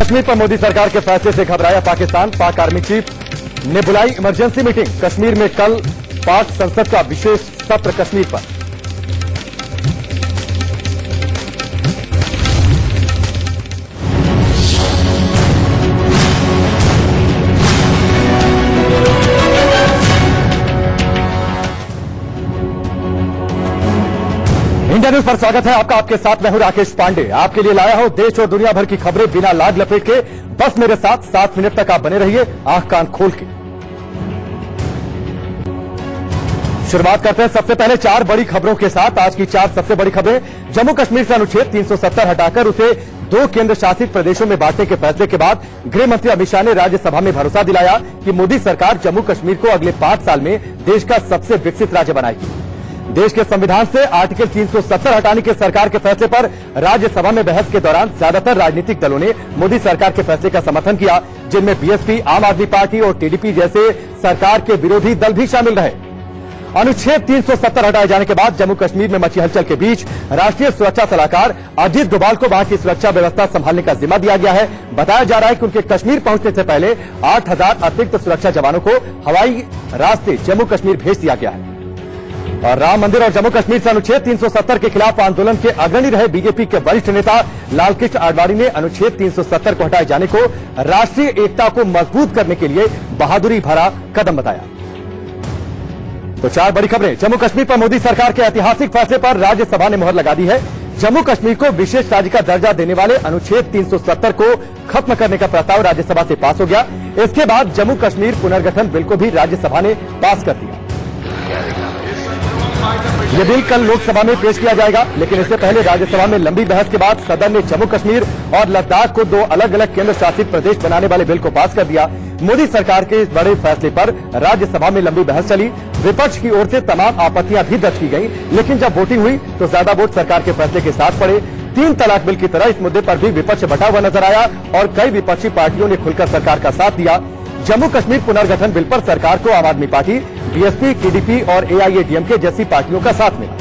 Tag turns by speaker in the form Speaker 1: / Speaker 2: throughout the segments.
Speaker 1: कश्मीर पर मोदी सरकार के फैसले से घबराया पाकिस्तान। पाक आर्मी चीफ ने बुलाई इमरजेंसी मीटिंग। कश्मीर में कल पाक संसद का विशेष सत्र कश्मीर पर। इंडिया न्यूज पर स्वागत है आपका। आपके साथ मैं हूं राकेश पांडे। आपके लिए लाया हूं देश और दुनिया भर की खबरें बिना लाग लपेट के। बस मेरे साथ 7 मिनट तक आप बने रहिए आंख कान खोल के। शुरुआत करते हैं सबसे पहले 4 बड़ी खबरों के साथ। आज की 4 सबसे बड़ी खबरें। जम्मू कश्मीर से अनुच्छेद 370 हटाकर उसे 2 केंद्र शासित प्रदेशों में बांटने के फैसले के बाद गृह मंत्री अमित शाह ने राज्यसभा में भरोसा दिलाया कि मोदी सरकार जम्मू कश्मीर को अगले 5 साल में देश का सबसे विकसित राज्य बनाएगी। देश के संविधान से आर्टिकल 370 हटाने के सरकार के फैसले पर राज्यसभा में बहस के दौरान ज्यादातर राजनीतिक दलों ने मोदी सरकार के फैसले का समर्थन किया, जिनमें बीएसपी, आम आदमी पार्टी और टीडीपी जैसे सरकार के विरोधी दल भी शामिल रहे। अनुच्छेद 370 हटाए जाने के बाद जम्मू कश्मीर में मची हलचल के बीच राष्ट्रीय सुरक्षा सलाहकार अजीत डोभाल को वहां की सुरक्षा व्यवस्था संभालने का जिम्मा दिया गया है। बताया जा रहा है कि उनके कश्मीर पहुंचने से पहले 8000 अतिरिक्त सुरक्षा जवानों को हवाई रास्ते जम्मू कश्मीर भेज दिया गया है। और राम मंदिर और जम्मू कश्मीर से अनुच्छेद 370 के खिलाफ आंदोलन के अग्रणी रहे बीजेपी के वरिष्ठ नेता लालकृष्ण आडवाणी ने अनुच्छेद 370 को हटाए जाने को राष्ट्रीय एकता को मजबूत करने के लिए बहादुरी भरा कदम बताया। तो 4 बड़ी खबरें। जम्मू कश्मीर पर मोदी सरकार के ऐतिहासिक फैसले पर राज्यसभा ने मुहर लगा दी है। जम्मू कश्मीर को विशेष राज्य का दर्जा देने वाले अनुच्छेद 370 को खत्म करने का प्रस्ताव राज्यसभा से पास हो गया। इसके बाद जम्मू कश्मीर पुनर्गठन बिल को भी राज्यसभा ने पास कर दिया। यह बिल कल लोकसभा में पेश किया जाएगा, लेकिन इससे पहले राज्यसभा में लंबी बहस के बाद सदन ने जम्मू कश्मीर और लद्दाख को 2 अलग अलग केंद्र शासित प्रदेश बनाने वाले बिल को पास कर दिया। मोदी सरकार के इस बड़े फैसले पर राज्यसभा में लंबी बहस चली। विपक्ष की ओर से तमाम आपत्तियां भी दर्ज की गई, लेकिन जब वोटिंग हुई तो ज्यादा वोट सरकार के फैसले के साथ पड़े। 3 तलाक बिल की तरह इस मुद्दे पर भी विपक्ष बटा हुआ नजर आया और कई विपक्षी पार्टियों ने खुलकर सरकार का साथ दिया। जम्मू कश्मीर पुनर्गठन बिल पर सरकार को आम आदमी पार्टी, बीएसपी, टीडीपी और एआईएडीएमके जैसी पार्टियों का साथ मिला।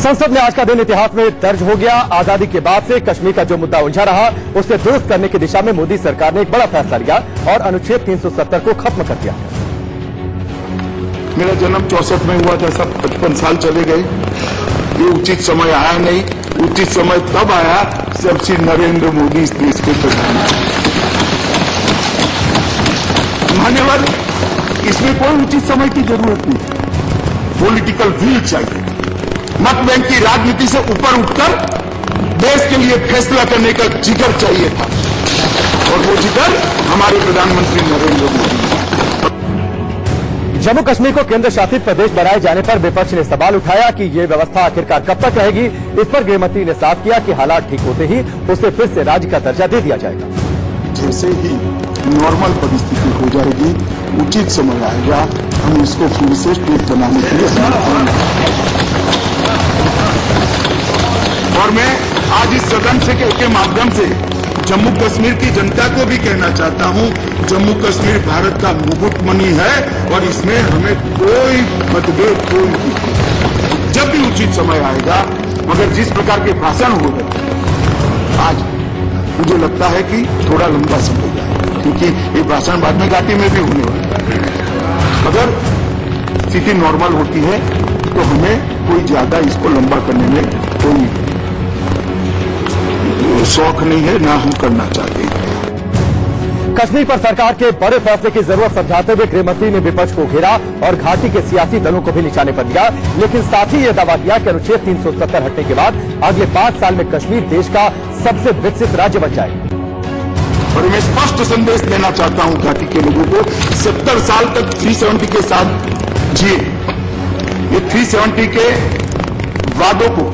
Speaker 1: संसद में आज का दिन इतिहास में दर्ज हो गया। आजादी के बाद से कश्मीर का जो मुद्दा उलझा रहा उसे दुरुस्त करने की दिशा में मोदी सरकार ने एक बड़ा फैसला लिया और अनुच्छेद 370 को खत्म कर दिया।
Speaker 2: मेरा जन्म 64 में हुआ था, सब 55 साल चले गए। ये उचित समय आया नहीं। उचित समय तब आया जब श्री नरेंद्र मोदी इस देश के प्रधानमंत्री। मान्यवर, इसमें कोई उचित समय की जरूरत नहीं। पॉलिटिकल विल चाहिए। मत बैंक की राजनीति से ऊपर उठकर देश के लिए फैसला करने का जिगर चाहिए था, और वो जिगर हमारे प्रधानमंत्री नरेंद्र मोदी।
Speaker 1: जम्मू कश्मीर को केंद्र शासित प्रदेश बनाए जाने पर विपक्ष ने सवाल उठाया कि ये व्यवस्था आखिरकार कब तक रहेगी। इस पर गृहमंत्री ने साफ किया कि हालात ठीक होते ही उसे फिर से राज्य का दर्जा दे दिया जाएगा।
Speaker 2: जैसे ही नॉर्मल परिस्थिति हो जाएगी, उचित समय आएगा, हम इसको फिर से स्टेट बनाने के लिए और मैं आज इस सदन के माध्यम से जम्मू कश्मीर की जनता को भी कहना चाहता हूं, जम्मू कश्मीर भारत का मुकुटमणि है और इसमें हमें कोई मतभेद कोई नहीं। जब भी उचित समय आएगा, मगर जिस प्रकार के भाषण हो रहे आज, मुझे लगता है कि थोड़ा लंबा समय जाएगा, क्योंकि ये भाषण बाद में घाटी में भी होने वाला है। अगर स्थिति नॉर्मल होती है तो हमें कोई ज्यादा इसको लंबा करने में कोई शौक नहीं है, ना हम करना चाहते हैं।
Speaker 1: कश्मीर पर सरकार के बड़े फैसले की जरूरत समझाते हुए गृहमंत्री ने विपक्ष को घेरा और घाटी के सियासी दलों को भी निशाने पर लिया, लेकिन साथ ही यह दावा किया कि अनुच्छेद 370 हटने के बाद अगले 5 साल में कश्मीर देश का सबसे विकसित राज्य बन जाएगा।
Speaker 2: और मैं स्पष्ट संदेश देना चाहता हूं घाटी के लोगों को, 70 साल तक 370 के साथ जिए। ये 370 के वादों को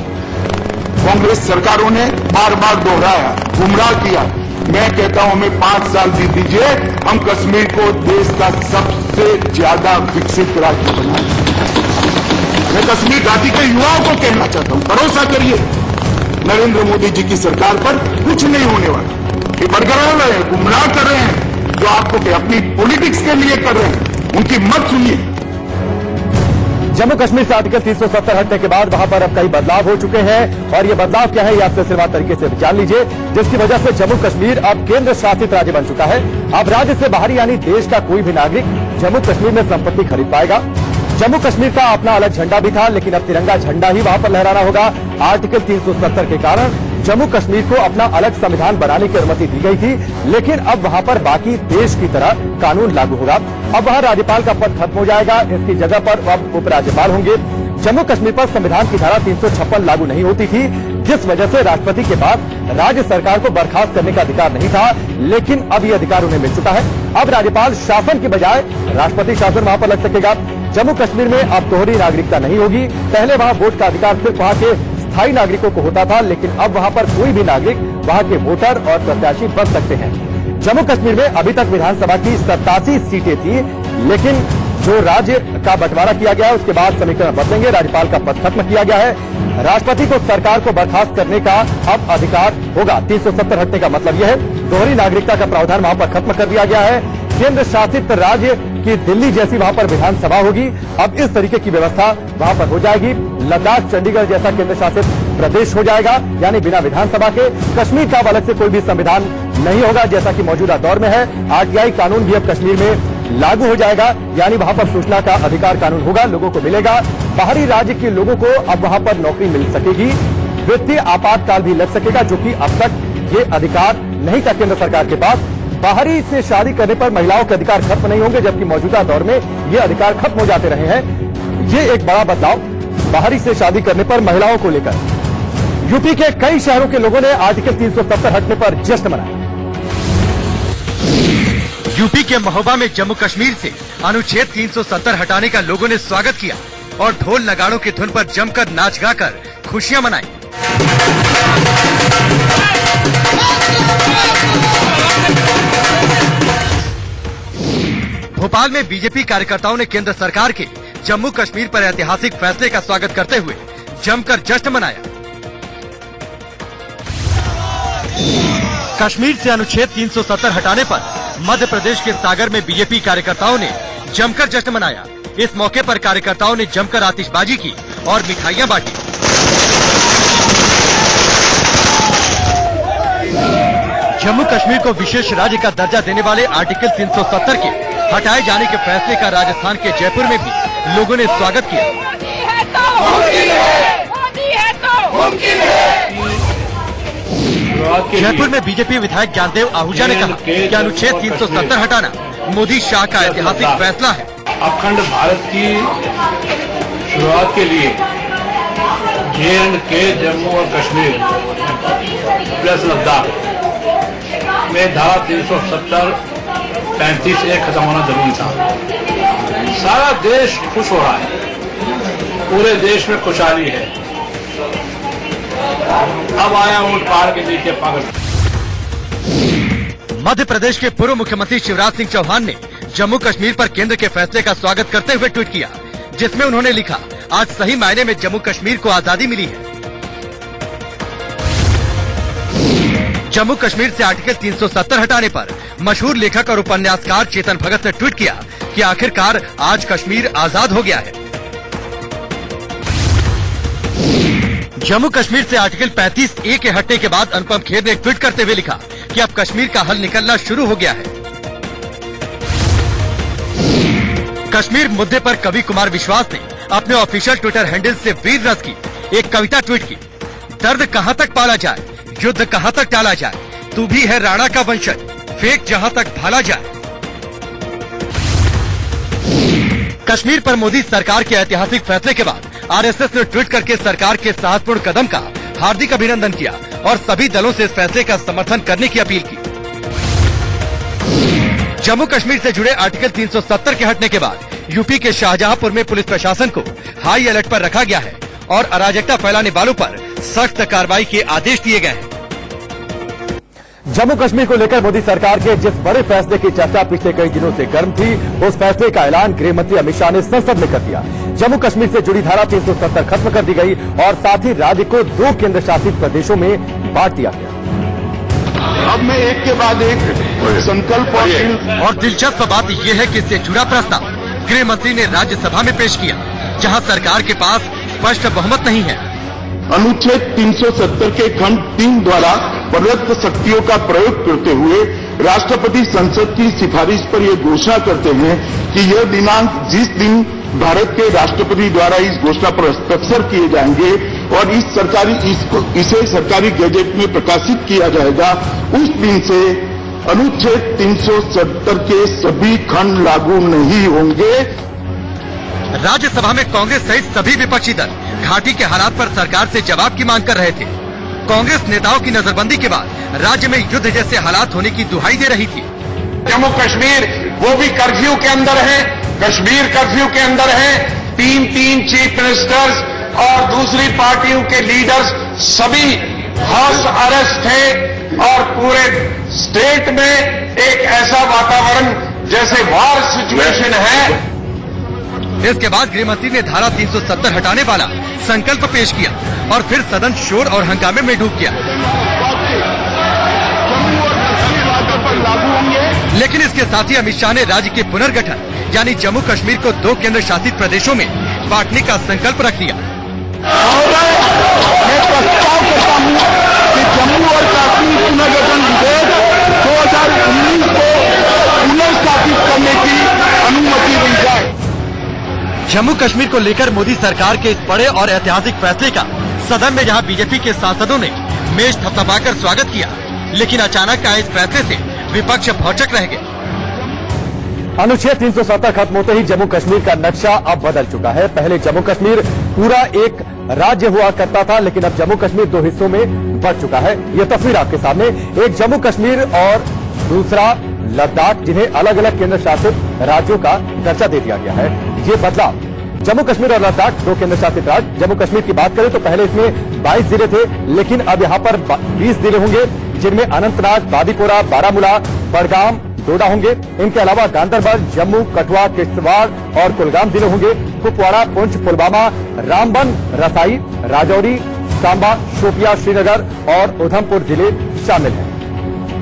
Speaker 2: कांग्रेस सरकारों ने बार बार दोहराया, गुमराह किया। मैं कहता हूं हमें 5 साल दी दीजिए, हम कश्मीर को देश का सबसे ज्यादा विकसित राज्य बनाएंगे। मैं कश्मीर घाटी के युवाओं को कहना चाहता हूं, भरोसा करिए नरेंद्र मोदी जी की सरकार पर, कुछ नहीं होने वाला। ये बरकरार रहे हैं, गुमराह कर रहे हैं, जो आपको अपनी पॉलिटिक्स के लिए कर रहे हैं, उनकी मत सुनिए।
Speaker 1: जम्मू कश्मीर से आर्टिकल 370 हटने के बाद वहां पर अब कई बदलाव हो चुके हैं और ये बदलाव क्या है ये आप सिलसिलेवार तरीके से जान लीजिए, जिसकी वजह से जम्मू कश्मीर अब केंद्र शासित राज्य बन चुका है। अब राज्य से बाहर यानी देश का कोई भी नागरिक जम्मू कश्मीर में संपत्ति खरीद पाएगा। जम्मू कश्मीर का अपना अलग झंडा भी था, लेकिन अब तिरंगा झंडा ही वहां पर लहराना होगा। आर्टिकल 370 के कारण जम्मू कश्मीर को अपना अलग संविधान बनाने की अनुमति दी गई थी, लेकिन अब वहां पर बाकी देश की तरह कानून लागू होगा। अब वहां राज्यपाल का पद खत्म हो जाएगा, इसकी जगह पर अब उपराज्यपाल होंगे। जम्मू कश्मीर पर संविधान की धारा 356 लागू नहीं होती थी, जिस वजह से राष्ट्रपति के बाद राज्य सरकार को बर्खास्त करने का अधिकार नहीं था, लेकिन अब ये अधिकार उन्हें मिल चुका है। अब राज्यपाल शासन की बजाय राष्ट्रपति शासन वहां पर लग सकेगा। जम्मू कश्मीर में अब दोहरी नागरिकता नहीं होगी। पहले वहां वोट का अधिकार सिर्फ वहां के स्थायी नागरिकों को होता था, लेकिन अब वहां पर कोई भी नागरिक वहां के वोटर और प्रत्याशी बन सकते हैं। जम्मू कश्मीर में अभी तक विधानसभा की 87 सीटें थी, लेकिन जो राज्य का बंटवारा किया गया है उसके बाद समीकरण बदलेंगे। राज्यपाल का पद खत्म किया गया है। राष्ट्रपति को सरकार को बर्खास्त करने का अब अधिकार होगा। 370 हटने का मतलब यह है दोहरी नागरिकता का प्रावधान वहां पर खत्म कर दिया गया है। केंद्र शासित राज्य की दिल्ली जैसी वहां पर विधानसभा होगी। अब इस तरीके की व्यवस्था वहां पर हो जाएगी। लद्दाख, चंडीगढ़ जैसा केंद्र शासित प्रदेश हो जाएगा, यानी बिना विधानसभा के। कश्मीर का अलग से कोई भी संविधान नहीं होगा जैसा कि मौजूदा दौर में है। आरटीआई कानून भी अब कश्मीर में लागू हो जाएगा, यानी वहां पर सूचना का अधिकार कानून होगा, लोगों को मिलेगा। बाहरी राज्य के लोगों को अब वहां पर नौकरी मिल सकेगी। वित्तीय आपातकाल भी लग सकेगा, जो कि अब तक ये अधिकार नहीं था केंद्र सरकार के पास। बाहरी से शादी करने पर महिलाओं के अधिकार खत्म नहीं होंगे, जबकि मौजूदा दौर में ये अधिकार खत्म हो जाते रहे हैं। ये एक बड़ा बदलाव बाहरी से शादी करने पर महिलाओं को लेकर। यूपी के कई शहरों के लोगों ने आर्टिकल 370 हटने पर जश्न मनाया।
Speaker 3: यूपी के महोबा में जम्मू कश्मीर से अनुच्छेद 370 हटाने का लोगों ने स्वागत किया और ढोल नगाड़ों की धुन पर जमकर नाच गाकर खुशियां मनाई। भोपाल में बीजेपी कार्यकर्ताओं ने केंद्र सरकार के जम्मू कश्मीर पर ऐतिहासिक फैसले का स्वागत करते हुए जमकर जश्न मनाया। कश्मीर से अनुच्छेद 370 हटाने पर मध्य प्रदेश के सागर में बीजेपी कार्यकर्ताओं ने जमकर जश्न मनाया। इस मौके पर कार्यकर्ताओं ने जमकर आतिशबाजी की और मिठाइयां बांटी। जम्मू कश्मीर को विशेष राज्य का दर्जा देने वाले आर्टिकल 370 के हटाए जाने के फैसले का राजस्थान के जयपुर में भी लोगों ने स्वागत किया। जयपुर में बीजेपी विधायक ज्ञानदेव आहूजा ने कहा कि अनुच्छेद 370 हटाना मोदी शाह का ऐतिहासिक फैसला है।
Speaker 4: अखंड भारत की शुरुआत के लिए J&K जम्मू और कश्मीर प्लस लद्दाख में धारा 370 35 एक खत्म होना जरूरी था। सारा देश खुश हो रहा है, पूरे देश में खुशहाली है। अब आया ऊंट पहाड़ के नीचे पागल।
Speaker 3: मध्य प्रदेश के पूर्व मुख्यमंत्री शिवराज सिंह चौहान ने जम्मू कश्मीर पर केंद्र के फैसले का स्वागत करते हुए ट्वीट किया, जिसमें उन्होंने लिखा, आज सही मायने में जम्मू कश्मीर को आजादी मिली है। जम्मू कश्मीर से आर्टिकल 370 हटाने पर मशहूर लेखक और उपन्यासकार चेतन भगत ने ट्वीट किया कि आखिरकार आज कश्मीर आजाद हो गया है। जम्मू कश्मीर से आर्टिकल 35A के हटने के बाद अनुपम खेर ने ट्वीट करते हुए लिखा कि अब कश्मीर का हल निकलना शुरू हो गया है। कश्मीर मुद्दे पर कवि कुमार विश्वास ने अपने ऑफिशियल ट्विटर हैंडल से वीर रस की एक कविता ट्वीट की। दर्द कहां तक पाला जाए, युद्ध कहां तक टाला जाए, तू भी है राणा का वंशज, फेंक जहां तक भाला जाए। कश्मीर पर मोदी सरकार के ऐतिहासिक फैसले के बाद आरएसएस ने ट्वीट करके सरकार के साहसपूर्ण कदम का हार्दिक अभिनंदन किया और सभी दलों से इस फैसले का समर्थन करने की अपील की। जम्मू कश्मीर से जुड़े आर्टिकल 370 के हटने के बाद यूपी के शाहजहांपुर में पुलिस प्रशासन को हाई अलर्ट पर रखा गया है और अराजकता फैलाने वालों पर सख्त कार्रवाई के आदेश दिए गए हैं।
Speaker 1: जम्मू कश्मीर को लेकर मोदी सरकार के जिस बड़े फैसले की चर्चा पिछले कई दिनों से गर्म थी, उस फैसले का ऐलान गृह मंत्री अमित शाह ने संसद में कर दिया। जम्मू कश्मीर से जुड़ी धारा 370 खत्म कर दी गई और साथ ही राज्य को 2 केंद्र शासित प्रदेशों में बांट दिया गया।
Speaker 2: अब मैं एक के बाद एक संकल्प
Speaker 3: और दिलचस्प बात यह है कि इससे जुड़ा प्रस्ताव गृह मंत्री ने राज्यसभा में पेश किया जहां सरकार के पास स्पष्ट बहुमत नहीं है।
Speaker 2: अनुच्छेद 370 के खंड 3 द्वारा प्रदत्त शक्तियों का प्रयोग करते हुए राष्ट्रपति संसद की सिफारिश पर यह घोषणा करते हैं कि यह दिनांक जिस दिन भारत के राष्ट्रपति द्वारा इस घोषणा पर हस्ताक्षर किए जाएंगे और इसे सरकारी गैजेट में प्रकाशित किया जाएगा, उस दिन से अनुच्छेद 370 के सभी खंड लागू नहीं होंगे।
Speaker 3: राज्यसभा में कांग्रेस सहित सभी विपक्षी दल घाटी के हालात पर सरकार से जवाब की मांग कर रहे थे। कांग्रेस नेताओं की नजरबंदी के बाद राज्य में युद्ध जैसे हालात होने की दुहाई दे रही थी।
Speaker 5: जम्मू कश्मीर वो भी कर्फ्यू के अंदर है, कश्मीर कर्फ्यू के अंदर है। 3 चीफ मिनिस्टर्स और दूसरी पार्टियों के लीडर्स सभी हाउस अरेस्ट थे और पूरे स्टेट में एक ऐसा वातावरण जैसे वॉर सिचुएशन है।
Speaker 3: इसके बाद गृहमंत्री ने धारा 370 हटाने वाला संकल्प पेश किया और फिर सदन शोर और हंगामे में डूब गया। लेकिन इसके साथ ही अमित शाह ने राज्य के पुनर्गठन यानी जम्मू कश्मीर को 2 केंद्र शासित प्रदेशों में बांटने का संकल्प रख लिया।
Speaker 2: मैं प्रस्ताव करता हूं कि जम्मू और कश्मीर पुनर्गठन विधेयक 2019 को पुनर्स्थापित करने की अनुमति दी जाए।
Speaker 3: जम्मू कश्मीर को लेकर मोदी सरकार के इस बड़े और ऐतिहासिक फैसले का सदन में जहां बीजेपी के सांसदों ने मेज थपथपाकर स्वागत किया, लेकिन अचानक आए इस फैसले से विपक्ष भौचक रह गए।
Speaker 1: अनुच्छेद 370 खत्म होते ही जम्मू कश्मीर का नक्शा अब बदल चुका है। पहले जम्मू कश्मीर पूरा एक राज्य हुआ करता था, लेकिन अब जम्मू कश्मीर 2 हिस्सों में बढ़ चुका है। ये तस्वीर आपके सामने, एक जम्मू कश्मीर और दूसरा लद्दाख, जिन्हें अलग अलग केंद्र शासित राज्यों का दर्जा दे दिया गया है। ये बदलाव जम्मू कश्मीर और लद्दाख 2 केंद्र शासित राज्य। जम्मू कश्मीर की बात करें तो पहले इसमें 22 जिले थे, लेकिन अब यहां पर 20 जिले होंगे, जिनमें अनंतनाग, बांदीपोरा, बारामूला, बड़गाम, डोडा होंगे। इनके अलावा गांदरबल, जम्मू, कठुआ, किश्तवाड़ और कुलगाम जिले होंगे। कुपवाड़ा, पुंछ, पुलवामा, रामबन, रसाई, राजौरी, सांबा, शोपिया, श्रीनगर और उधमपुर जिले शामिल हैं,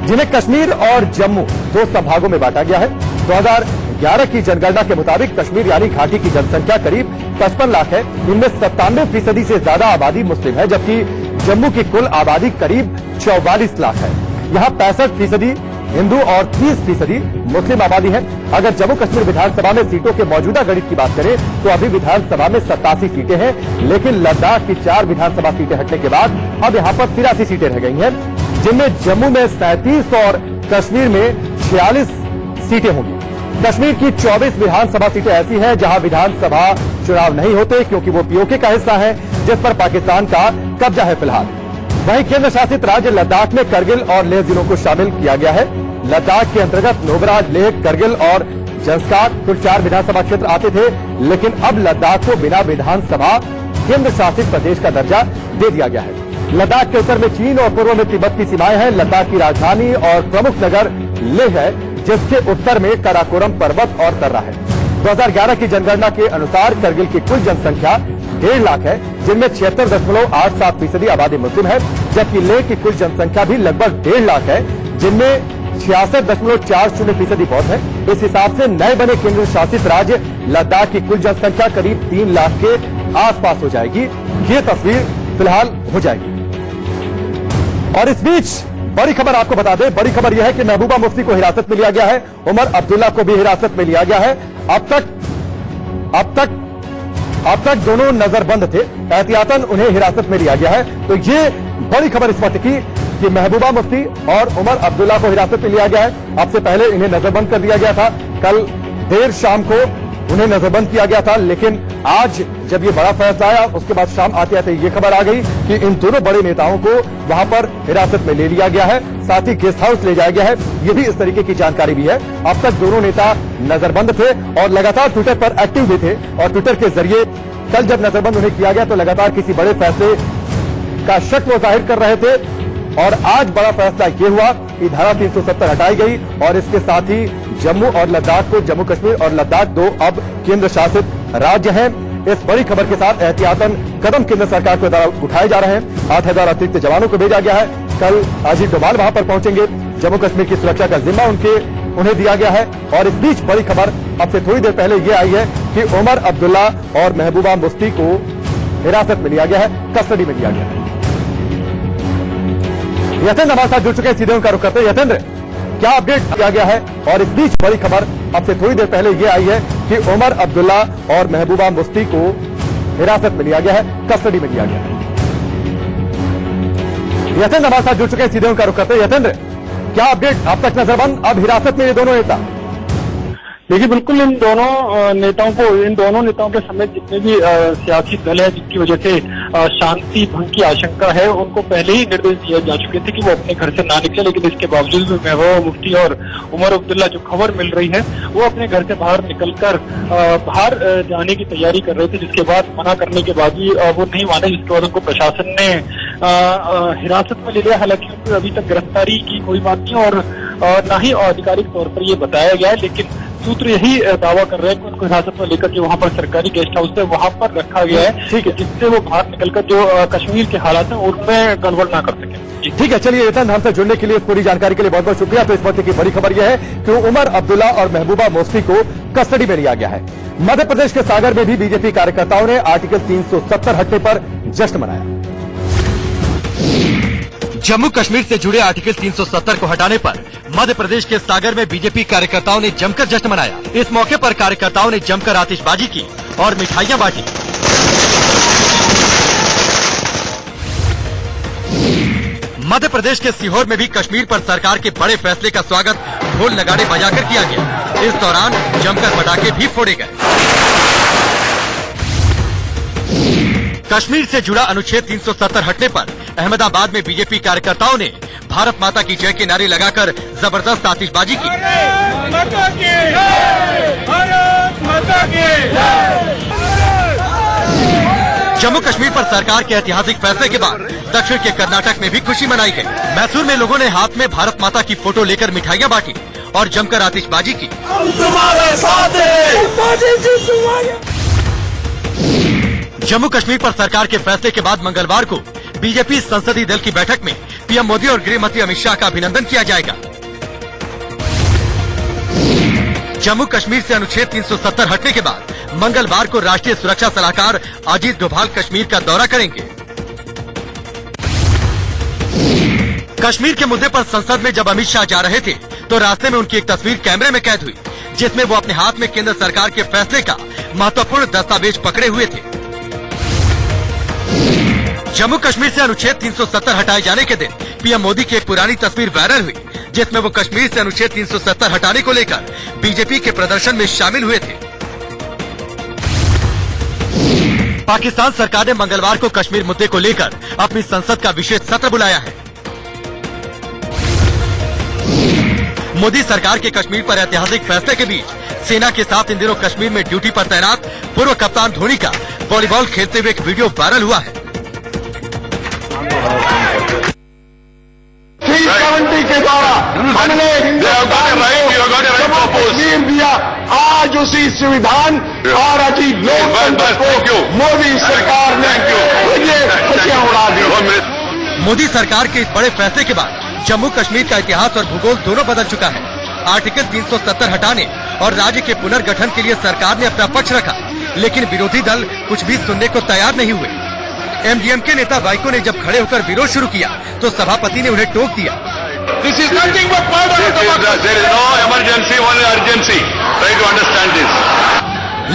Speaker 1: जिन्हें कश्मीर और जम्मू 2 संभागों में बांटा गया है। 2011 की जनगणना के मुताबिक कश्मीर यानी घाटी की जनसंख्या करीब 55 लाख है। इनमें 97% से ज्यादा आबादी मुस्लिम है, जबकि जम्मू की कुल आबादी करीब 44 लाख है। यहाँ 65% हिंदू और 30% मुस्लिम आबादी है। अगर जम्मू कश्मीर विधानसभा में सीटों के मौजूदा गणित की बात करें तो अभी विधानसभा में 87 सीटें हैं, लेकिन लद्दाख की 4 विधानसभा सीटें हटने के बाद अब यहाँ पर 83 सीटें रह गई हैं, जिनमें जम्मू में 37 और कश्मीर में 46 सीटें होंगी। कश्मीर की 24 विधानसभा सीटें ऐसी हैं जहां विधानसभा चुनाव नहीं होते, क्योंकि वो पीओके का हिस्सा है, जिस पर पाकिस्तान का कब्जा है फिलहाल। वहीं केंद्र शासित राज्य लद्दाख में करगिल और लेह जिलों को शामिल किया गया है। लद्दाख के अंतर्गत नोगराज, लेह, करगिल और जंस्कार कुल 4 विधानसभा क्षेत्र आते थे, लेकिन अब लद्दाख को बिना विधानसभा केंद्र शासित प्रदेश का दर्जा दे दिया गया है। लद्दाख के उत्तर में चीन और पूर्व में तिब्बत की सीमाएं हैं। लद्दाख की राजधानी और प्रमुख नगर लेह है, जिसके उत्तर में काराकोरम पर्वत और तर्रा है। 2011 की जनगणना के अनुसार करगिल की कुल जनसंख्या 1.5 लाख है, जिनमें 76.87% आबादी मुस्लिम है, जबकि लेह की कुल जनसंख्या भी लगभग 1.5 लाख है, जिनमें 66.40% बौद्ध है। इस हिसाब से नए बने केंद्र शासित राज्य लद्दाख की कुल जनसंख्या करीब 3 लाख के आसपास हो जाएगी। ये तस्वीर फिलहाल हो जाएगी। और इस बीच बड़ी खबर आपको बता दें, बड़ी खबर यह है कि महबूबा मुफ्ती को हिरासत में लिया गया है, उमर अब्दुल्ला को भी हिरासत में लिया गया है। अब तक दोनों नजरबंद थे, एहतियातन उन्हें हिरासत में लिया गया है। तो ये बड़ी खबर इस वक्त की कि महबूबा मुफ्ती और उमर अब्दुल्ला को हिरासत में लिया गया है। अब से पहले इन्हें नजरबंद कर दिया गया था, कल देर शाम को उन्हें नजरबंद किया गया था, लेकिन आज जब ये बड़ा फैसला आया उसके बाद शाम आते आते ये खबर आ गई कि इन दोनों बड़े नेताओं को वहां पर हिरासत में ले लिया गया है, साथ ही गेस्ट हाउस ले जाया गया है। ये भी इस तरीके की जानकारी भी है। अब तक दोनों नेता नजरबंद थे और लगातार ट्विटर पर एक्टिव भी थे, और ट्विटर के जरिए कल जब नजरबंद उन्हें किया गया तो लगातार किसी बड़े फैसले का शक वो जाहिर कर रहे थे, और आज बड़ा फैसला ये हुआ कि धारा 370 हटाई गई और इसके साथ ही जम्मू और लद्दाख को, जम्मू कश्मीर और लद्दाख 2 अब केंद्र शासित राज्य हैं। इस बड़ी खबर के साथ एहतियातन कदम केंद्र सरकार के द्वारा उठाए जा रहे हैं। 8,000 अतिरिक्त जवानों को भेजा गया है। कल अजीत डोभाल वहां पर पहुंचेंगे। जम्मू कश्मीर की सुरक्षा का जिम्मा उनके उन्हें दिया गया है। और इस बीच बड़ी खबर अब से थोड़ी देर पहले ये आई है कि उमर अब्दुल्ला और महबूबा मुफ्ती को हिरासत में लिया गया है, कस्टडी में लिया गया है। यतेंद्र हमारे साथ जुड़ चुके हैं, सीधे उनका रुख करते हैं। यतेंद्र, क्या अपडेट दिया गया है? और इस बीच बड़ी खबर अब से थोड़ी देर पहले ये आई है कि उमर अब्दुल्ला और महबूबा मुफ्ती को हिरासत में लिया गया है, कस्टडी में लिया गया है। यतेंद्र हमारे साथ जुड़ चुके हैं, सीधे उनका रुख करते हैं। यतेंद्र, क्या अपडेट? अब तक नजरबंद, अब हिरासत में ये दोनों नेता।
Speaker 6: देखिए, बिल्कुल इन दोनों नेताओं के समेत जितने भी सियासी दल है जिनकी वजह से शांति भंग की आशंका है, उनको पहले ही निर्देश दिए जा चुके थे कि वो अपने घर से ना निकले। लेकिन इसके बावजूद भी महबूबा मुफ्ती और उमर अब्दुल्ला, जो खबर मिल रही है, वो अपने घर से बाहर निकलकर बाहर जाने की तैयारी कर रहे थे, जिसके बाद मना करने के बाद भी वो नहीं माने, जिसके बाद उनको प्रशासन ने हिरासत में ले लिया। हालांकि उनको अभी तक गिरफ्तारी की कोई बात नहीं और न ही आधिकारिक तौर पर ये बताया गया है, लेकिन सूत्र यही दावा कर रहे हैं कि उनको हिरासत में लेकर के वहां पर सरकारी गेस्ट हाउस है वहां पर रखा गया है, ठीक है, जिससे वो बाहर निकलकर जो कश्मीर के हालात हैं उनमें गड़बड़ ना कर सके।
Speaker 1: ठीक है, चलिए यतेंद्र, हमसे जुड़ने के लिए, पूरी जानकारी के लिए बहुत बहुत शुक्रिया। तो इस वक्त की बड़ी खबर यह है कि उमर अब्दुल्ला और महबूबा मुफ्ती को कस्टडी में लिया गया है। मध्य प्रदेश के सागर में भी बीजेपी कार्यकर्ताओं ने आर्टिकल 370 हटने पर जश्न मनाया।
Speaker 3: जम्मू कश्मीर से जुड़े आर्टिकल 370 को हटाने पर मध्य प्रदेश के सागर में बीजेपी कार्यकर्ताओं ने जमकर जश्न मनाया। इस मौके पर कार्यकर्ताओं ने जमकर आतिशबाजी की और मिठाइयां बांटी। मध्य प्रदेश के सीहोर में भी कश्मीर पर सरकार के बड़े फैसले का स्वागत ढोल नगाड़े बजाकर किया गया। इस दौरान जमकर पटाखे भी फोड़े गए। कश्मीर से जुड़ा अनुच्छेद 370 हटने पर अहमदाबाद में बीजेपी कार्यकर्ताओं ने भारत माता की जय के नारे लगाकर जबरदस्त आतिशबाजी की। जम्मू कश्मीर पर सरकार के ऐतिहासिक फैसले के बाद दक्षिण के कर्नाटक में भी खुशी मनाई गई। मैसूर में लोगों ने हाथ में भारत माता की फोटो लेकर मिठाइयां बांटी और जमकर आतिशबाजी की। जम्मू कश्मीर पर सरकार के फैसले के बाद मंगलवार को बीजेपी संसदीय दल की बैठक में पीएम मोदी और गृह मंत्री अमित शाह का अभिनंदन किया जाएगा। जम्मू कश्मीर से अनुच्छेद 370 हटने के बाद मंगलवार को राष्ट्रीय सुरक्षा सलाहकार अजीत डोभाल कश्मीर का दौरा करेंगे। कश्मीर के मुद्दे पर संसद में जब अमित शाह जा रहे थे तो रास्ते में उनकी एक तस्वीर कैमरे में कैद हुई, जिसमें वो अपने हाथ में केंद्र सरकार के फैसले का महत्वपूर्ण दस्तावेज पकड़े हुए थे। जम्मू कश्मीर से अनुच्छेद 370 हटाए जाने के दिन पीएम मोदी की एक पुरानी तस्वीर वायरल हुई, जिसमें वो कश्मीर से अनुच्छेद 370 हटाने को लेकर बीजेपी के प्रदर्शन में शामिल हुए थे। पाकिस्तान सरकार ने मंगलवार को कश्मीर मुद्दे को लेकर अपनी संसद का विशेष सत्र बुलाया है। मोदी सरकार के कश्मीर पर ऐतिहासिक फैसले के बीच सेना के साथ इन दिनों कश्मीर में ड्यूटी पर तैनात पूर्व कप्तान धोनी का वॉलीबॉल खेलते हुए एक वीडियो वायरल हुआ है।
Speaker 5: 370 के द्वारा हमने कश्मीर दिया, आज उसी संविधान और अजी लोकतंत्र को मोदी सरकार ने खुशियां उड़ा दी।
Speaker 3: मोदी सरकार के इस बड़े फैसले के बाद जम्मू कश्मीर का इतिहास और भूगोल दोनों बदल चुका है। आर्टिकल 370 हटाने और राज्य के पुनर्गठन के लिए सरकार ने अपना पक्ष रखा, लेकिन विरोधी दल कुछ भी सुनने को तैयार नहीं हुए। एमडीएम के नेता वाइको ने जब खड़े होकर विरोध शुरू किया तो सभापति ने उन्हें टोक दिया।
Speaker 5: This is nothing but murder of democracy. There is no emergency, only urgency. Try to understand this.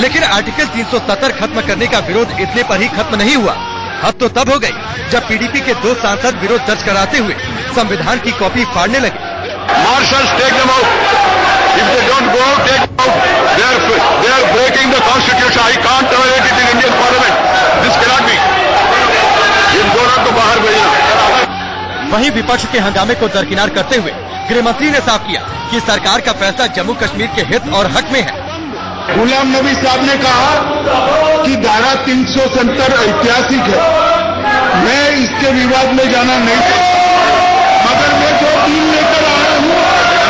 Speaker 3: लेकिन आर्टिकल 370 खत्म करने का विरोध इतने पर ही खत्म नहीं हुआ। हद तो तब हो गई जब पीडीपी के 2 सांसद विरोध दर्ज कराते हुए संविधान की कॉपी फाड़ने लगे।
Speaker 5: Marshals, take them out. If they don't go out, take them out. They are breaking the constitution. I can't tolerate it in Indian Parliament. This cannot be. इन दोनों को बाहर भेजना।
Speaker 3: वहीं विपक्ष के हंगामे को दरकिनार करते हुए गृह मंत्री ने साफ किया कि सरकार का फैसला जम्मू कश्मीर के हित और हक में है।
Speaker 2: गुलाम नबी साहब ने कहा कि धारा 370 ऐतिहासिक है, मैं इसके विवाद में जाना नहीं चाहता, मगर मैं जो बिल लेकर आया हूँ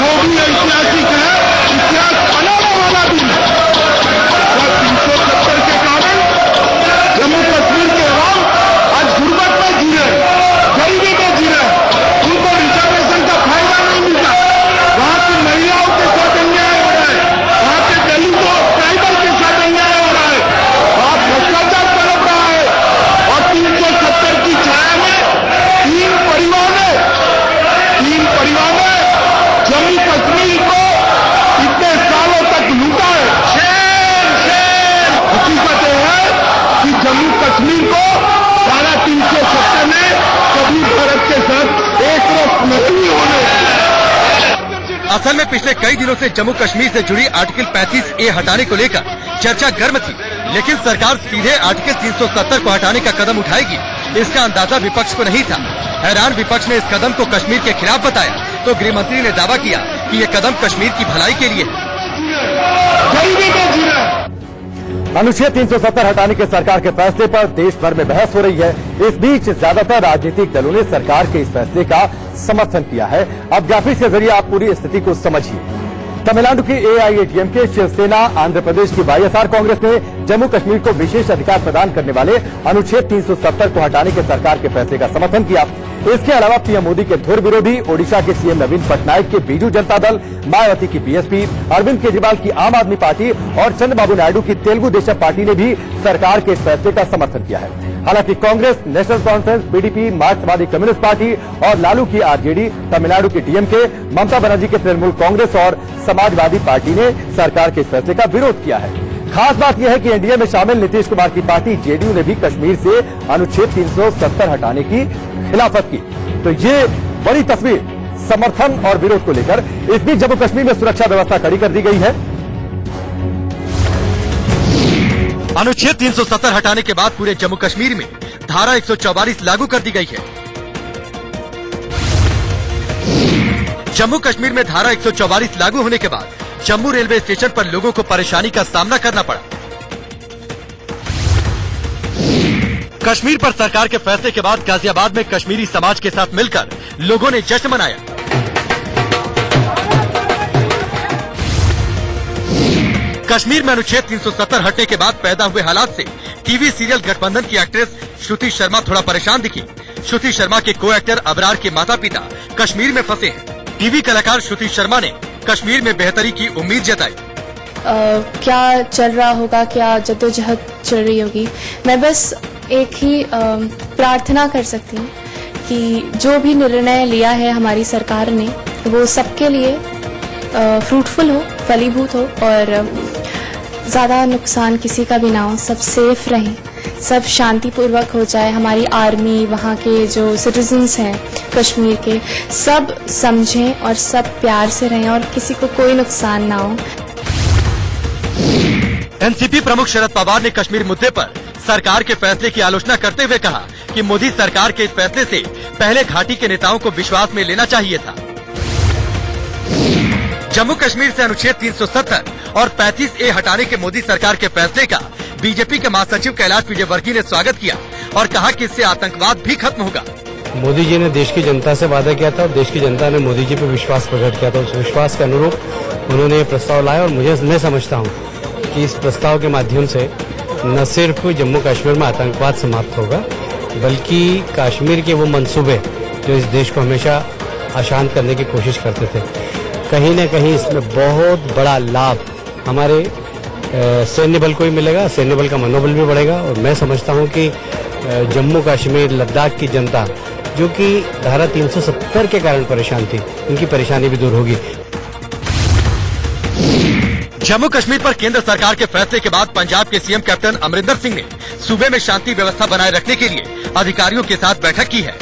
Speaker 2: वो भी ऐतिहासिक है, इतिहास बनाने वाला बिल है। 370 के कारण जम्मू कश्मीर के अवाम आज गुर्बत में जी रहे, गरीबी में जी रहे, उनको रिजर्वेशन का फायदा नहीं मिलता, वहां की महिलाओं के साथ
Speaker 3: पिछले कई दिनों से जम्मू कश्मीर से जुड़ी आर्टिकल 35A हटाने को लेकर चर्चा गर्म थी, लेकिन सरकार सीधे आर्टिकल 370 को हटाने का कदम उठाएगी, इसका अंदाजा विपक्ष को नहीं था। हैरान विपक्ष ने इस कदम को कश्मीर के खिलाफ बताया, तो गृह मंत्री ने दावा किया कि ये कदम कश्मीर की भलाई के लिए है।
Speaker 1: अनुच्छेद 370 हटाने के सरकार के फैसले पर देश भर में बहस हो रही है। इस बीच ज्यादातर राजनीतिक दलों ने सरकार के इस फैसले का समर्थन किया है। अब ग्राफिक्स के जरिए आप पूरी स्थिति को समझिए। तमिलनाडु की AIADMK, शिवसेना, आंध्र प्रदेश की YSR कांग्रेस ने जम्मू कश्मीर को विशेष अधिकार प्रदान करने वाले अनुच्छेद 370 को हटाने के सरकार के फैसले का समर्थन किया। इसके अलावा पीएम मोदी के धुर विरोधी ओडिशा के सीएम नवीन पटनायक के बीजू जनता दल, मायावती की BSP, अरविंद केजरीवाल की आम आदमी पार्टी और चंद्रबाबू नायडू की तेलुगु देशम पार्टी ने भी सरकार के इस फैसले का समर्थन किया है। हालांकि कांग्रेस, नेशनल कॉन्फ्रेंस, PDP, मार्क्सवादी कम्युनिस्ट पार्टी और लालू की RJD, तमिलनाडु की DMK, ममता बनर्जी के तृणमूल कांग्रेस और समाजवादी पार्टी ने सरकार के इस फैसले का विरोध किया है। खास बात यह है कि एनडीए में शामिल नीतीश कुमार की पार्टी JDU ने भी कश्मीर से अनुच्छेद 370 हटाने की खिलाफत की। तो ये बड़ी तस्वीर समर्थन और विरोध को लेकर। इस बीच जम्मू कश्मीर में सुरक्षा व्यवस्था कड़ी कर दी गई है।
Speaker 3: अनुच्छेद 370 हटाने के बाद पूरे जम्मू कश्मीर में धारा 144 लागू कर दी गई है। जम्मू कश्मीर में धारा 144 लागू होने के बाद जम्मू रेलवे स्टेशन पर लोगों को परेशानी का सामना करना पड़ा। कश्मीर पर सरकार के फैसले के बाद गाजियाबाद में कश्मीरी समाज के साथ मिलकर लोगों ने जश्न मनाया। कश्मीर में अनुच्छेद 370 हटने के बाद पैदा हुए हालात से टीवी सीरियल गठबंधन की एक्ट्रेस श्रुति शर्मा थोड़ा परेशान दिखी। श्रुति शर्मा के को एक्टर अबरार के माता पिता कश्मीर में फंसे हैं। टीवी कलाकार श्रुति शर्मा ने कश्मीर में बेहतरी की उम्मीद जताई।
Speaker 7: क्या चल रहा होगा, क्या जद्दोजहद चल रही होगी, मैं बस एक ही प्रार्थना कर सकती हूँ कि जो भी निर्णय लिया है हमारी सरकार ने वो सबके लिए फ्रूटफुल हो, फलीभूत हो और ज़्यादा नुकसान किसी का भी ना हो, सब सेफ रहें, सब शांतिपूर्वक हो जाए। हमारी आर्मी, वहाँ के जो सिटीजन्स हैं कश्मीर के, सब समझें और सब प्यार से रहें और किसी को कोई नुकसान ना हो।
Speaker 3: एनसीपी प्रमुख शरद पवार ने कश्मीर मुद्दे पर सरकार के फैसले की आलोचना करते हुए कहा कि मोदी सरकार के इस फैसले से पहले घाटी के नेताओं को विश्वास में लेना चाहिए था। जम्मू कश्मीर से अनुच्छेद 370 और 35A हटाने के मोदी सरकार के फैसले का बीजेपी के महासचिव कैलाश विजयवर्गीय ने स्वागत किया और कहा कि इससे आतंकवाद भी खत्म होगा।
Speaker 8: मोदी जी ने देश की जनता से वादा किया था और देश की जनता ने मोदी जी पर विश्वास प्रकट किया था। उस विश्वास के अनुरूप उन्होंने ये प्रस्ताव लाया और मैं समझता हूँ कि इस प्रस्ताव के माध्यम से न सिर्फ जम्मू कश्मीर में आतंकवाद समाप्त होगा, बल्कि कश्मीर के वो मंसूबे जो इस देश को हमेशा अशांत करने की कोशिश करते थे, कहीं न कहीं इसमें बहुत बड़ा लाभ हमारे सैन्य बल को ही मिलेगा। सैन्य बल का मनोबल भी बढ़ेगा और मैं समझता हूं कि जम्मू कश्मीर, लद्दाख की जनता जो कि धारा 370 के कारण परेशान थी, उनकी परेशानी भी दूर होगी।
Speaker 3: जम्मू कश्मीर पर केंद्र सरकार के फैसले के बाद पंजाब के सीएम कैप्टन अमरिंदर सिंह ने सूबे में शांति व्यवस्था बनाए रखने के लिए अधिकारियों के साथ बैठक की है।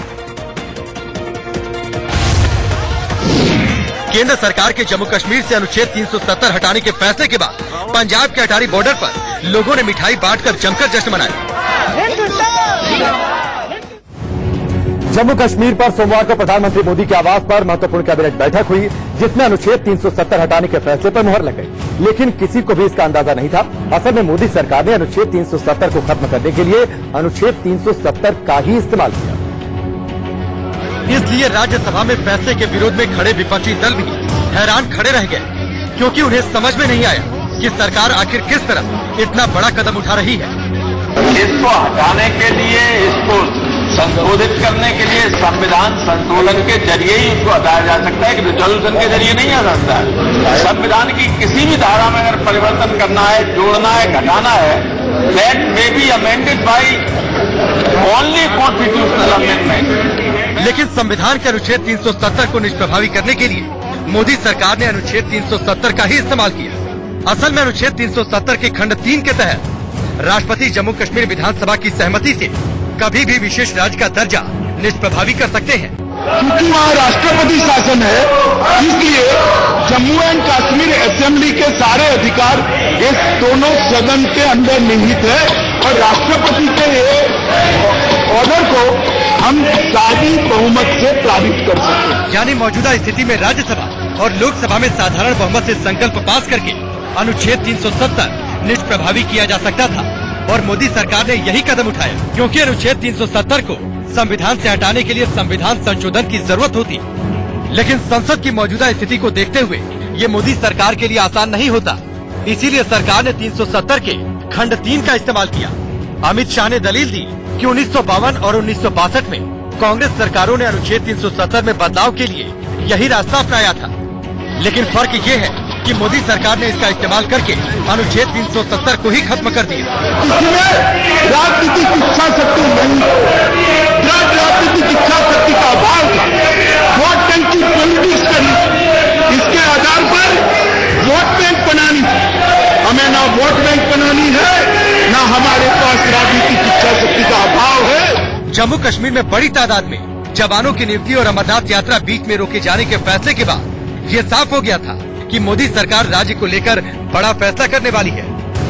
Speaker 3: केंद्र सरकार के जम्मू कश्मीर से अनुच्छेद 370 हटाने के फैसले के बाद पंजाब के अटारी बॉर्डर पर लोगों ने मिठाई बांटकर जमकर जश्न मनाया।
Speaker 1: जम्मू कश्मीर पर सोमवार को प्रधानमंत्री मोदी के आवास पर महत्वपूर्ण कैबिनेट बैठक हुई, जिसमें अनुच्छेद 370 हटाने के फैसले पर मुहर लग गई। लेकिन किसी को भी इसका अंदाजा नहीं था। असल में मोदी सरकार ने अनुच्छेद 370 को खत्म करने के लिए अनुच्छेद 370 का ही इस्तेमाल किया।
Speaker 3: इसलिए राज्यसभा में फैसले के विरोध में खड़े विपक्षी दल भी हैरान खड़े रह गए, क्योंकि उन्हें समझ में नहीं आया कि सरकार आखिर किस तरह इतना बड़ा कदम उठा रही है।
Speaker 5: इसको हटाने के लिए, इसको संशोधित करने के लिए संविधान संशोधन के जरिए ही उसको हटाया जा सकता है कि रिजोल्यूशन के जरिए नहीं आ सकता है। संविधान की किसी भी धारा में अगर परिवर्तन करना है, जोड़ना है, घटाना है, that may be amended by only constitutional amendment.
Speaker 3: लेकिन संविधान के अनुच्छेद 370 को निष्प्रभावी करने के लिए मोदी सरकार ने अनुच्छेद 370 का ही इस्तेमाल किया। असल में अनुच्छेद 370 के खंड 3 के तहत राष्ट्रपति जम्मू कश्मीर विधानसभा की सहमति से कभी भी विशेष राज्य का दर्जा निष्प्रभावी कर सकते हैं।
Speaker 2: क्योंकि वहां राष्ट्रपति शासन है, इसलिए जम्मू एंड कश्मीर असेंबली के सारे अधिकार इस दोनों सदन के अंदर निहित है और राष्ट्रपति के ऑर्डर को हम शादी बहुमत से पारित कर सकते हैं।
Speaker 3: यानी मौजूदा स्थिति में राज्यसभा और लोकसभा में साधारण बहुमत से संकल्प पास करके अनुच्छेद 370 निष्प्रभावी प्रभावी किया जा सकता था और मोदी सरकार ने यही कदम उठाया क्योंकि अनुच्छेद 370 को संविधान से हटाने के लिए संविधान संशोधन की जरूरत होती। लेकिन संसद की मौजूदा स्थिति को देखते हुए ये मोदी सरकार के लिए आसान नहीं होता, इसीलिए सरकार ने 370 के खंड 3 का इस्तेमाल किया। अमित शाह ने दलील दी कि 1952 और 1962 में कांग्रेस सरकारों ने अनुच्छेद 370 में बदलाव के लिए यही रास्ता अपनाया था, लेकिन फर्क ये है कि मोदी सरकार ने इसका इस्तेमाल करके अनुच्छेद 370 को ही खत्म कर दिया।
Speaker 2: इसमें राजनीतिक इच्छा शक्ति नहीं, राजनीतिक इच्छा शक्ति का अभाव था, वोट बैंक की पॉलिटिक्स करी, इसके आधार पर वोट बैंक बनानी थी। हमें ना वोट बैंक बनानी है, ना हमारे पास राजनीतिक इच्छा शक्ति का अभाव है।
Speaker 3: जम्मू कश्मीर में बड़ी तादाद में जवानों की नियुक्ति और अमरनाथ यात्रा बीच में रोके जाने के फैसले के बाद ये साफ हो गया था कि मोदी सरकार राज्य को लेकर बड़ा फैसला करने वाली है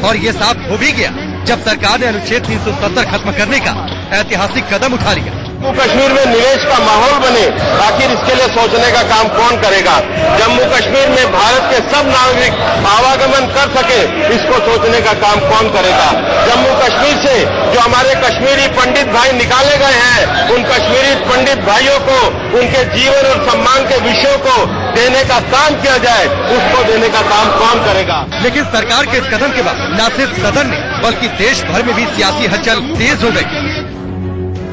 Speaker 3: और ये साफ हो भी गया जब सरकार ने अनुच्छेद 370 खत्म करने का ऐतिहासिक कदम उठा लिया।
Speaker 5: जम्मू कश्मीर में निवेश का माहौल बने, आखिर इसके लिए सोचने का काम कौन करेगा। जम्मू कश्मीर में भारत के सब नागरिक आवागमन कर सके, इसको सोचने का काम कौन करेगा। जम्मू कश्मीर से जो हमारे कश्मीरी पंडित भाई निकाले गए हैं, उन कश्मीरी पंडित भाइयों को उनके जीवन और सम्मान के विषयों को देने का काम किया जाए, उसको देने का काम कौन करेगा।
Speaker 3: लेकिन सरकार के इस कदम के बाद न सिर्फ सदन में बल्कि देश भर में भी सियासी हलचल तेज हो गई।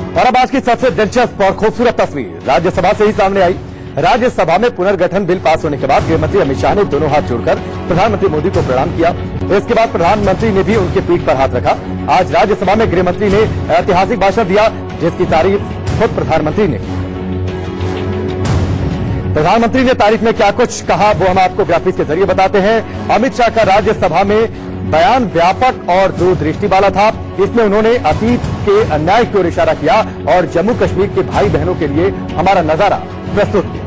Speaker 1: और अब आज की सबसे दिलचस्प और खूबसूरत तस्वीर राज्यसभा से ही सामने आई। राज्यसभा में पुनर्गठन बिल पास होने के बाद गृहमंत्री अमित शाह ने दोनों हाथ जोड़कर प्रधानमंत्री मोदी को प्रणाम किया। इसके बाद प्रधानमंत्री ने भी उनके पीठ पर हाथ रखा। आज राज्यसभा में गृहमंत्री ने ऐतिहासिक भाषण दिया, जिसकी तारीफ खुद प्रधानमंत्री ने की। प्रधानमंत्री ने तारीफ में क्या कुछ कहा वो हम आपको ग्राफिक्स के जरिए बताते हैं। अमित शाह का राज्यसभा में बयान व्यापक और दूरदृष्टि वाला था। इसमें उन्होंने अतीत के अन्याय की ओर इशारा किया और जम्मू कश्मीर के भाई बहनों के लिए हमारा नजारा प्रस्तुत किया।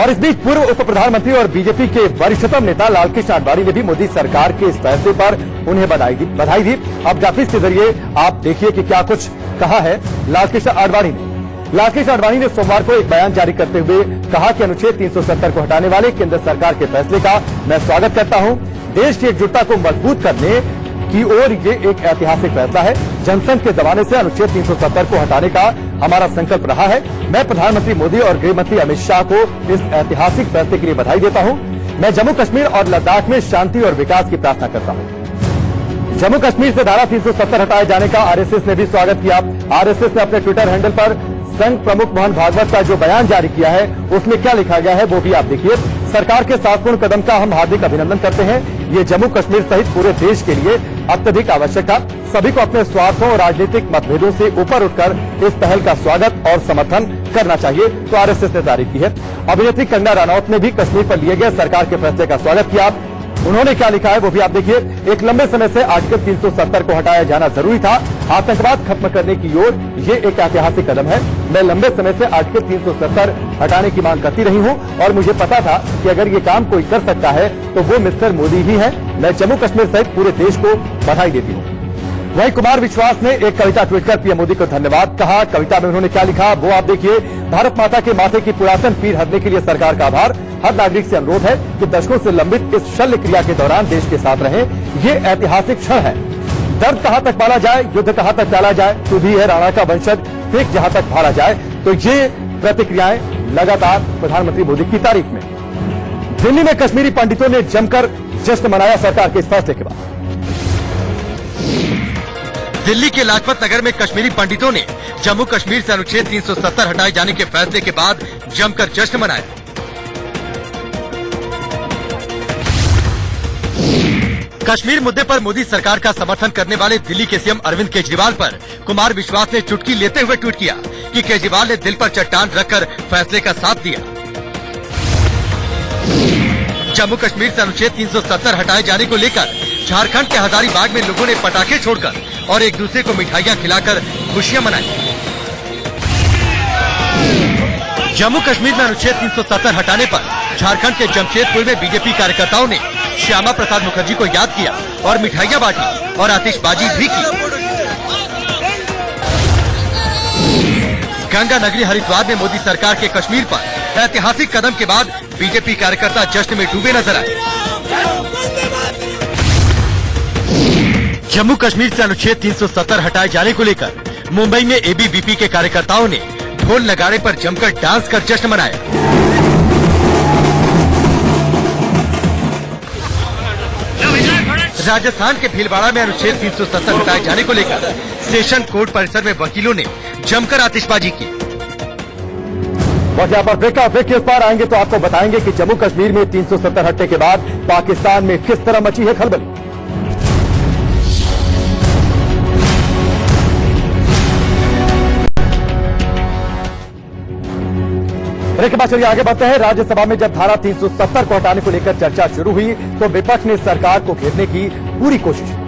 Speaker 1: और इस बीच पूर्व उप प्रधानमंत्री और बीजेपी के वरिष्ठतम नेता लालकृष्ण आडवाणी ने भी मोदी सरकार के इस फैसले पर उन्हें बधाई दी। अब ग्राफिक्स के जरिए आप देखिए कि क्या कुछ कहा है लालकृष्ण आडवाणी ने। लालकृष्ण आडवाणी ने सोमवार को एक बयान जारी करते हुए कहा कि अनुच्छेद 370 को हटाने वाले केंद्र सरकार के फैसले का मैं स्वागत करता हूं। देश की एकजुटता को मजबूत करने की ओर ये एक ऐतिहासिक फैसला है। जनसंघ के जमाने से अनुच्छेद 370 को हटाने का हमारा संकल्प रहा है। मैं प्रधानमंत्री मोदी और गृहमंत्री अमित शाह को इस ऐतिहासिक फैसले के लिए बधाई देता हूं। मैं जम्मू कश्मीर और लद्दाख में शांति और विकास की प्रार्थना करता हूं। जम्मू कश्मीर से धारा 370 हटाए जाने का आरएसएस ने भी स्वागत किया। आरएसएस ने अपने ट्विटर हैंडल पर संघ प्रमुख मोहन भागवत का जो बयान जारी किया है उसमें क्या लिखा गया है वो भी आप देखिए। सरकार के सार्थपूर्ण कदम का हम हार्दिक अभिनंदन करते हैं। ये जम्मू कश्मीर सहित पूरे देश के लिए अत्यधिक आवश्यक था। सभी को अपने स्वार्थों और राजनीतिक मतभेदों से ऊपर उठकर इस पहल का स्वागत और समर्थन करना चाहिए, तो आरएसएस ने तारीफ की है। अभिनेत्री कंगना रनौत ने भी कश्मीर पर लिए गए सरकार के फैसले का स्वागत किया। उन्होंने क्या लिखा है वो भी आप देखिए। एक लंबे समय से आर्टिकल 370 को हटाया जाना जरूरी था। आतंकवाद खत्म करने की ओर ये एक ऐतिहासिक कदम है। मैं लंबे समय से आर्टिकल 370 हटाने की मांग करती रही हूं और मुझे पता था कि अगर ये काम कोई कर सकता है तो वो मिस्टर मोदी ही है। मैं जम्मू कश्मीर सहित पूरे देश को बधाई देती हूं। वहीं कुमार विश्वास ने एक कविता ट्वीट कर पीएम मोदी को धन्यवाद कहा। कविता में उन्होंने क्या लिखा वो आप देखिए। भारत माता के माथे की पुरातन पीर हरने के लिए सरकार का आभार। हर नागरिक से अनुरोध है कि दशकों से लंबित इस शल्य क्रिया के दौरान देश के साथ रहें। ये ऐतिहासिक क्षण है। दर्द कहां तक पाला जाए, युद्ध कहां तक टाला जाए, तू भी है राणा का वंशज, फेंक जहां तक भाला जाए। तो ये प्रतिक्रियाएं लगातार प्रधानमंत्री मोदी की तारीफ में। दिल्ली में कश्मीरी पंडितों ने जमकर जश्न मनाया सरकार के इस फैसले के बाद।
Speaker 3: दिल्ली के लाजपत नगर में कश्मीरी पंडितों ने जम्मू कश्मीर से अनुच्छेद 370 हटाए जाने के फैसले के बाद जमकर जश्न मनाया। कश्मीर मुद्दे पर मोदी सरकार का समर्थन करने वाले दिल्ली के सीएम अरविंद केजरीवाल पर कुमार विश्वास ने चुटकी लेते हुए ट्वीट किया कि केजरीवाल ने दिल पर चट्टान रखकर फैसले का साथ दिया। जम्मू कश्मीर से अनुच्छेद 370 हटाए जाने को लेकर झारखंड के हजारीबाग में लोगों ने पटाखे छोड़कर और एक दूसरे को मिठाइयां खिलाकर खुशियां मनाई। जम्मू कश्मीर में अनुच्छेद 370 हटाने पर झारखंड के जमशेदपुर में बीजेपी कार्यकर्ताओं ने श्यामा प्रसाद मुखर्जी को याद किया और मिठाइयां बांटी और आतिशबाजी भी की। गंगा नगरी हरिद्वार में मोदी सरकार के कश्मीर पर ऐतिहासिक कदम के बाद बीजेपी कार्यकर्ता जश्न में डूबे नजर आए। जम्मू कश्मीर से अनुच्छेद 370 हटाए जाने को लेकर मुंबई में एबीवीपी के कार्यकर्ताओं ने ढोल नगाड़े पर जमकर डांस कर जश्न मनाया। राजस्थान के भीलवाड़ा में अनुच्छेद 370 हटाए जाने को लेकर सेशन कोर्ट परिसर में वकीलों ने जमकर आतिशबाजी की।
Speaker 1: और यहाँ पर ब्रेक के उस पार आएंगे तो आपको बताएंगे कि जम्मू कश्मीर में 370 हटने के बाद पाकिस्तान में किस तरह मची है खलबली। ब्रेक के बाद चलिए आगे बढ़ते हैं। राज्यसभा में जब धारा 370 को हटाने को लेकर चर्चा शुरू हुई तो विपक्ष ने सरकार को घेरने की पूरी कोशिश की।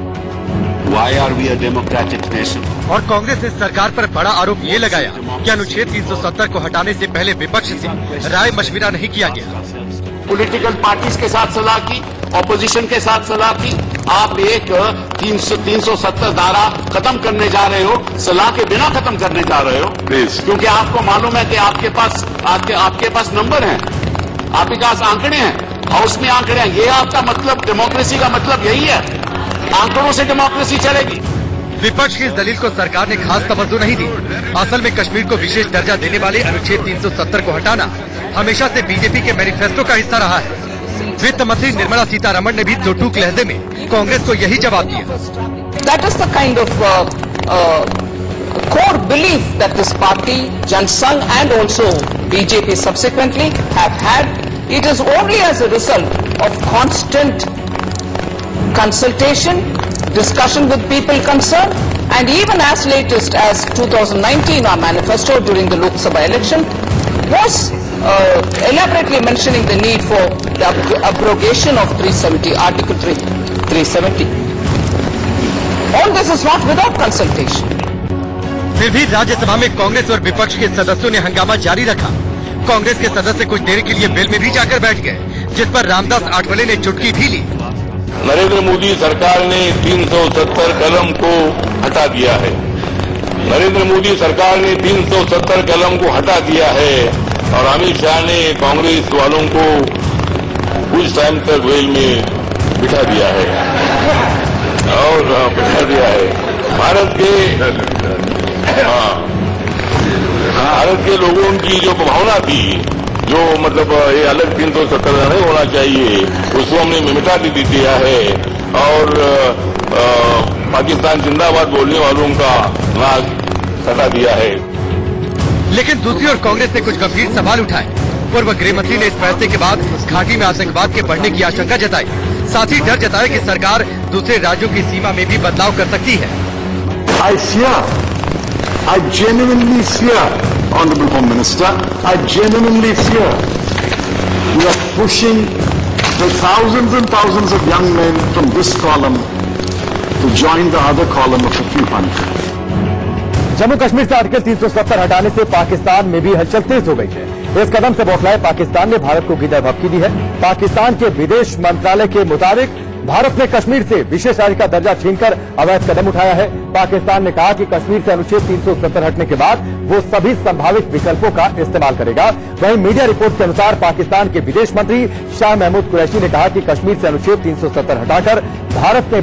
Speaker 5: Why are we a democratic nation?
Speaker 3: और कांग्रेस ने सरकार पर बड़ा आरोप ये लगाया कि अनुच्छेद 370 को हटाने से पहले विपक्ष से राय मशविरा नहीं किया गया।
Speaker 5: पॉलिटिकल पार्टीज के साथ सलाह की, ऑपोजिशन के साथ सलाह की। आप एक 370 धारा खत्म करने जा रहे हो, सलाह के बिना खत्म करने जा रहे हो प्लीज, क्योंकि आपको मालूम है कि आपके पास नंबर हैं, आपके पास आंकड़े हैं, हाउस में आंकड़े हैं। ये आपका मतलब, डेमोक्रेसी का मतलब यही है, आंकड़ों से डेमोक्रेसी चलेगी।
Speaker 3: विपक्ष की इस दलील को सरकार ने खास तवज्जो नहीं दी। असल में कश्मीर को विशेष दर्जा देने वाले अनुच्छेद 370 को हटाना हमेशा से बीजेपी के मैनिफेस्टो का हिस्सा रहा है। वित्त मंत्री निर्मला सीतारमण ने भी दो टूक लहजे में कांग्रेस को यही जवाब दिया।
Speaker 9: That is the kind of core belief that this party, Jansangh and also BJP subsequently have had. It is only as a result of constant consultation, discussion with people concerned, and even as latest as 2019, our manifesto during the Lok Sabha election was elaborately mentioning the need for the abrogation of 370, Article 370. All this is not without consultation.
Speaker 3: फिर भी राज्यसभा में कांग्रेस और विपक्ष के सदस्यों ने हंगामा जारी रखा। कांग्रेस के सदस्य कुछ देर के लिए वेल में भी जाकर बैठ गए, जिस पर रामदास आठवले ने चुटकी भी ली।
Speaker 10: नरेंद्र मोदी सरकार ने 370 कलम को हटा दिया है। नरेंद्र मोदी सरकार ने 370 कलम को हटा दिया है और अमित शाह ने कांग्रेस वालों को कुछ टाइम तक वेल में बिठा दिया है और बिठा दिया है। भारत के लोगों की जो भावना थी, जो मतलब ये अलग 370 नहीं होना चाहिए, उसको हमने मिटा दिया है और पाकिस्तान जिंदाबाद बोलने वालों का नाक हटा दिया है।
Speaker 3: लेकिन दूसरी ओर कांग्रेस ने कुछ गंभीर सवाल उठाए। पूर्व गृह मंत्री ने इस फैसले के बाद घाटी में आतंकवाद के बढ़ने की आशंका जताई, साथ ही डर जताया कि सरकार दूसरे राज्यों की सीमा में भी बदलाव कर सकती है।
Speaker 2: I genuinely fear, Honorable Home Minister, I genuinely fear we are pushing the thousands and thousands of young men from this column to join the other column of the Free Punch.
Speaker 1: Jammu Kashmir से article 370 हटाने से पाकिस्तान में भी हलचल तेज हो गई है। इस कदम से बौखलाए पाकिस्तान ने भारत को गिरफ्तार भभकी दी है। पाकिस्तान के विदेश मंत्रालय के मुताबिक भारत ने कश्मीर से विशेष राज्य का दर्जा छीनकर अवैध कदम उठाया है। पाकिस्तान ने कहा कि कश्मीर से अनुच्छेद 370 हटने के बाद वो सभी संभावित विकल्पों का इस्तेमाल करेगा। वहीं मीडिया रिपोर्ट के अनुसार पाकिस्तान के विदेश मंत्री शाह महमूद कुरैशी ने कहा कि कश्मीर से अनुच्छेद 370 हटाकर भारत ने